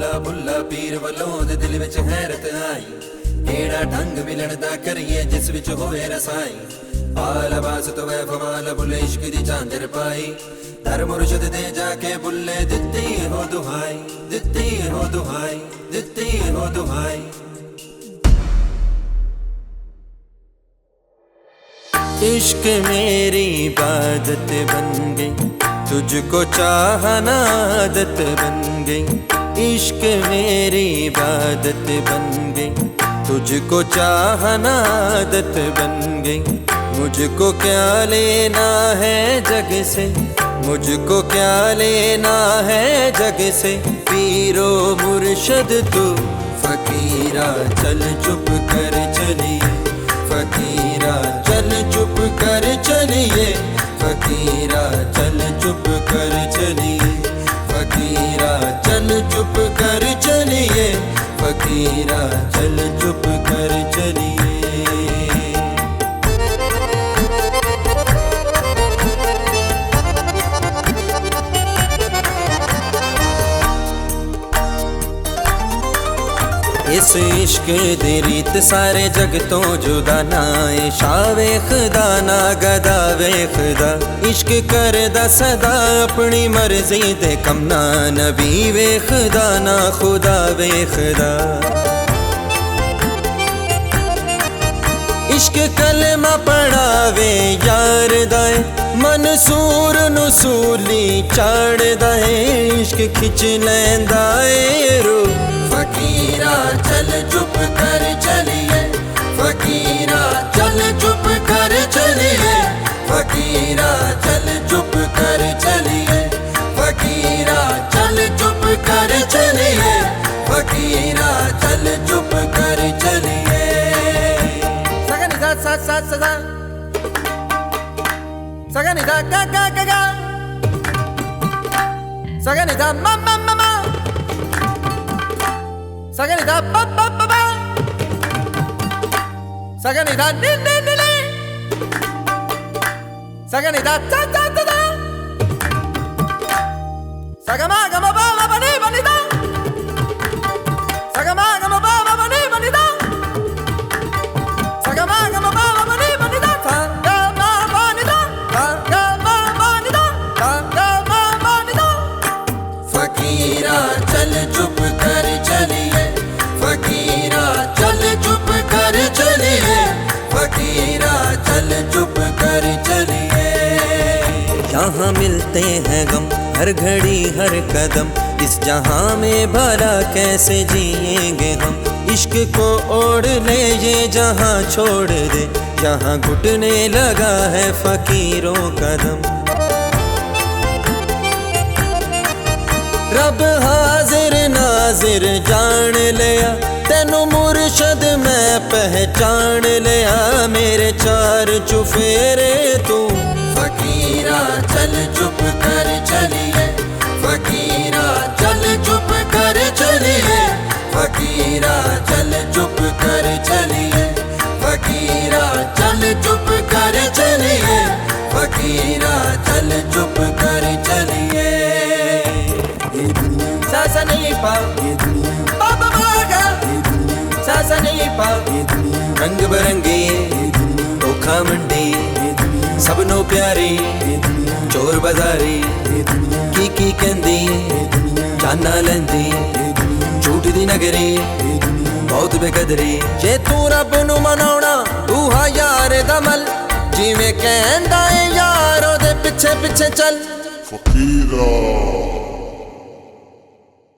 बुल्ला बुल्ला पीर वलों दे दिल विच हैरत आई, केड़ा ढंग मिलन दा करिए जिस विच होवे रसाई। पाल बास तो वै फमाल बुले इश्क दी झांजर पाई, दर मुर्शद दे जाके बुल्ले दित्ती हो दुहाई, दित्ती हो दुहाई, दित्ती हो दुहाई। इश्क मेरी इबादत बन गई, तुझको चाहना आदत बन गई। इश्क मेरी इबादत बन गई, तुझको चाहना आदत बन गई। मुझको क्या लेना है जग से, मुझको क्या लेना है जग से। पीरो मुर्शद तू फकीरा चल चुप कर चलिए, फकीरा चल चुप कर चलिए, फकीरा चल चुप कर चलिए, फकीरा चल चुप कर चलिए, फकीरा चल चुप कर चलिए। इस इश्क दी रीत सारे जग तो जुदा ना, शाह वेखदा ना गदा वेखदा। इश्क करदा सदा अपनी मर्जी ते कमना, नबी वेखदा ना खुदा वेखदा। इश्क कलमा पढ़ावे यार दाए, मनसूर नसूली चाड़दा है। इश्क खिच लैंदा ए रूह फकीरा चल चुप कर चलिए, फकीरा चल चुप कर चलिए, फकीरा चल चुप कर चलिए, फकीरा चल चुप कर चलिए, फकीरा चल चुप कर चलिए। सगनी सा सा सा सा, सगनी सा गा गा गा गा, सगनी सा मा मा मा मा, सगनी सा पा पा पा पा, सगनी सा नी नी नी नी, सगनी सा चा चा चा चा, सगमा गमा बा मा बनी बनी दा, सगमा गमा बा मा बनी बनी दा, सगमा गमा बा मा बनी बनी दा, सा गा मा बनी दा, सा गा मा बनी दा, सा गा मा बनी दा। फकीरा चल चुप कर चलिए, फकीरा चल चुप कर चलिए, फकीरा चल चुप कर चलिए। यहाँ मिलते हैं गम हर घड़ी हर कदम, इस जहाँ में भला कैसे जिएंगे हम। इश्क को ओढ़ ले ये जहाँ छोड़ दे, जहाँ घुटने लगा है फकीरों का दम। रब हाजिर नाजिर जान लिया, तेनू मुर्शद मैं पहचान लिया। मेरे चार चुफेरे तू फकीरा चल चुप कर चलिए, फकीरा चल चुप कर चलिए, फकीरा चल चुप कर चलिए, फकीरा चल चुप कर चलिए, फकीरा चल चुप कर चलिए। Sasa नहीं पाओ बाबा बागा, सासा नहीं पाओ रंग बरंगे ओखा मंडी सबनों प्यारे, चोर बाजारी की कहंदी जाना लैंदी। झूठ दी नगरी बहुत बेकदरी, जे तू रब नू मनाउणा तू हा यार दा मल। जिवें कहंदा ए यार ओदे पिछे पिछे चल। फकीरा